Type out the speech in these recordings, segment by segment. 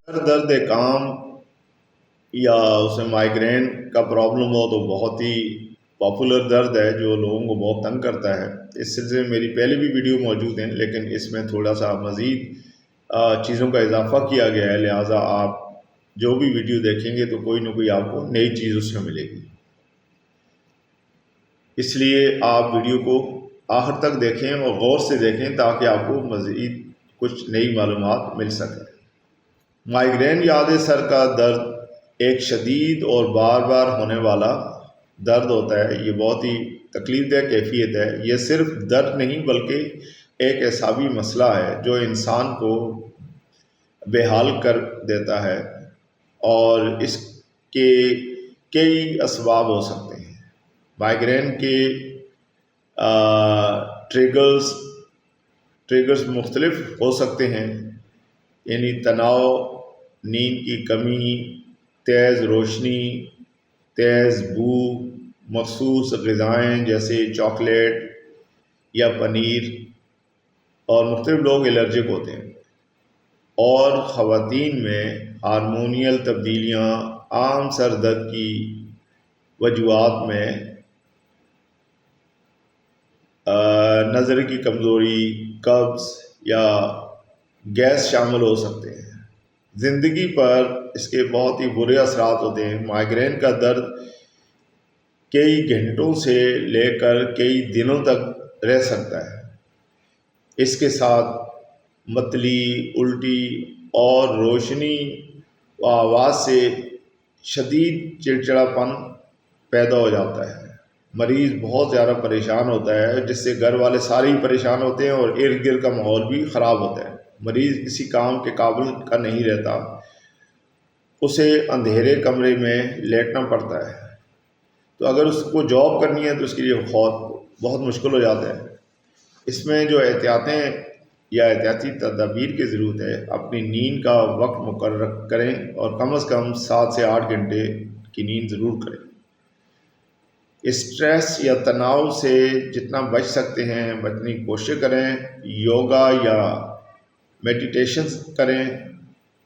سر درد کام یا اس میں مائیگرین کا پرابلم ہو تو بہت ہی پاپولر درد ہے جو لوگوں کو بہت تنگ کرتا ہے۔ اس سلسلے میں میری پہلے بھی ویڈیو موجود ہیں، لیکن اس میں تھوڑا سا مزید چیزوں کا اضافہ کیا گیا ہے، لہٰذا آپ جو بھی ویڈیو دیکھیں گے تو کوئی نہ کوئی آپ کو نئی چیز اس میں ملے گی۔ اس لیے آپ ویڈیو کو آخر تک دیکھیں اور غور سے دیکھیں تاکہ آپ کو مزید کچھ نئی معلومات مل سکے۔ مائیگرین یاد سر کا درد ایک شدید اور بار بار ہونے والا درد ہوتا ہے۔ یہ بہت ہی تکلیف دہ کیفیت ہے۔ یہ صرف درد نہیں بلکہ ایک اعصابی مسئلہ ہے جو انسان کو بے حال کر دیتا ہے، اور اس کے کئی اسباب ہو سکتے ہیں۔ مائیگرین کے ٹریگرز مختلف ہو سکتے ہیں، یعنی تناؤ، نیند کی کمی، تیز روشنی، تیز بو، مخصوص غذائیں جیسے چاکلیٹ یا پنیر، اور مختلف لوگ الرجک ہوتے ہیں۔ اور خواتین میں ہارمونیل تبدیلیاں عام سر درد کی وجوہات میں نظر کی کمزوری، قبض یا گیس شامل ہو سکتے ہیں۔ زندگی پر اس کے بہت ہی برے اثرات ہوتے ہیں۔ مائیگرین کا درد کئی گھنٹوں سے لے کر کئی دنوں تک رہ سکتا ہے۔ اس کے ساتھ متلی، الٹی اور روشنی و آواز سے شدید چڑچڑاپن پیدا ہو جاتا ہے۔ مریض بہت زیادہ پریشان ہوتا ہے، جس سے گھر والے سارے ہی پریشان ہوتے ہیں اور ارد گرد کا ماحول بھی خراب ہوتا ہے۔ مریض کسی کام کے قابل کا نہیں رہتا، اسے اندھیرے کمرے میں لیٹنا پڑتا ہے۔ تو اگر اس کو جاب کرنی ہے تو اس کے لیے بہت مشکل ہو جاتا ہے۔ اس میں جو احتیاطی تدابیر کی ضرورت ہے، اپنی نیند کا وقت مقرر کریں اور کم از کم 7 سے 8 گھنٹے کی نیند ضرور کریں۔ اسٹریس یا تناؤ سے جتنا بچ سکتے ہیں بچنے کی کوشش کریں۔ یوگا یا میڈیٹیشن کریں،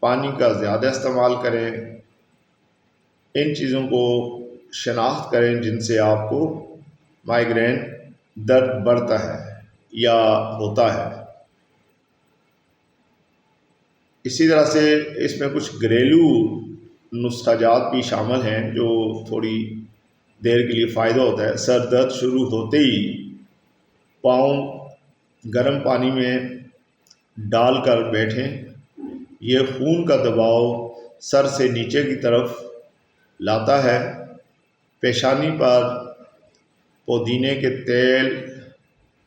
پانی کا زیادہ استعمال کریں۔ ان چیزوں کو شناخت کریں جن سے آپ کو مائیگرین درد بڑھتا ہے یا ہوتا ہے۔ اسی طرح سے اس میں کچھ گھریلو نسخہ جات بھی شامل ہیں جو تھوڑی دیر کے لیے فائدہ ہوتا ہے۔ سر درد شروع ہوتے ہی پاؤں گرم پانی میں ڈال کر بیٹھیں۔ یہ خون کا دباؤ سر سے نیچے کی طرف لاتا ہے۔ پیشانی پر پودینے کے تیل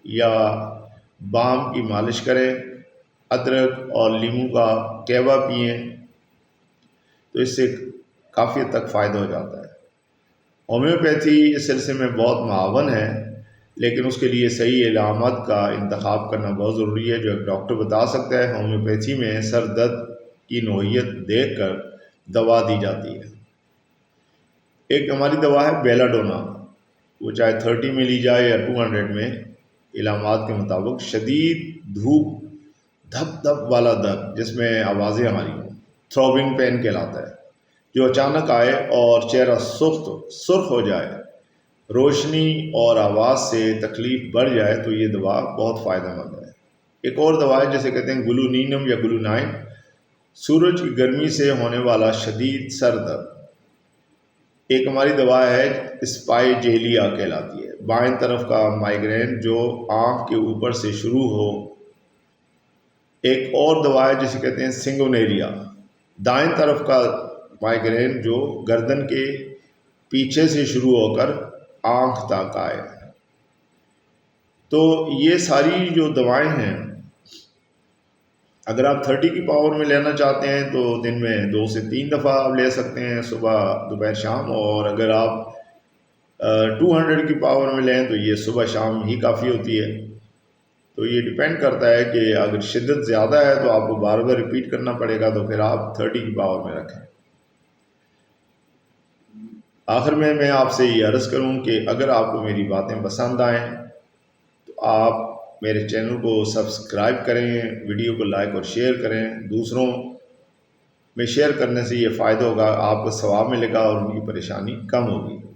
یا بام کی مالش کریں۔ ادرک اور لیموں کا قہوہ پئیں تو اس سے کافی حد تک فائدہ ہو جاتا ہے۔ ہومیوپیتھی اس سلسلے میں بہت معاون ہے، لیکن اس کے لیے صحیح علامات کا انتخاب کرنا بہت ضروری ہے جو ایک ڈاکٹر بتا سکتا ہے۔ ہومیوپیتھی میں سر درد کی نوعیت دیکھ کر دوا دی جاتی ہے۔ ایک ہماری دوا ہے بیلاڈونا، وہ چاہے 30 میں لی جائے یا 200 میں، علامات کے مطابق جدید دھوپ دھپ دھپ والا درد جس میں آوازیں ہماری ہوں، تھروبنگ پین کہلاتا ہے، جو اچانک آئے اور چہرہ سرخ ہو جائے، روشنی اور آواز سے تکلیف بڑھ جائے تو یہ دوا بہت فائدہ مند ہے۔ ایک اور دوا ہے جسے کہتے ہیں گلونینم یا گلونائن، سورج کی گرمی سے ہونے والا شدید سر درد۔ ایک ہماری دوا ہے اسپائی جیلیا کہلاتی ہے، بائیں طرف کا مائیگرین جو آنکھ کے اوپر سے شروع ہو۔ ایک اور دوا ہے جسے کہتے ہیں سنگونیریا، دائیں طرف کا مائیگرین جو گردن کے پیچھے سے شروع ہو کر آنکھ تک آئے۔ تو یہ ساری جو دوائیں ہیں، اگر آپ 30 کی پاور میں لینا چاہتے ہیں تو دن میں 2 سے 3 دفعہ آپ لے سکتے ہیں، صبح دوپہر شام، اور اگر آپ 200 کی پاور میں لیں تو یہ صبح شام ہی کافی ہوتی ہے۔ تو یہ ڈیپینڈ کرتا ہے کہ اگر شدت زیادہ ہے تو آپ کو بار بار ریپیٹ کرنا پڑے گا، تو پھر آپ 30 کی پاور میں رکھیں۔ آخر میں آپ سے یہ عرض کروں کہ اگر آپ کو میری باتیں پسند آئیں تو آپ میرے چینل کو سبسکرائب کریں، ویڈیو کو لائک اور شیئر کریں، دوسروں میں شیئر کرنے سے یہ فائدہ ہوگا، آپ کو ثواب ملے گا اور ان کی پریشانی کم ہوگی۔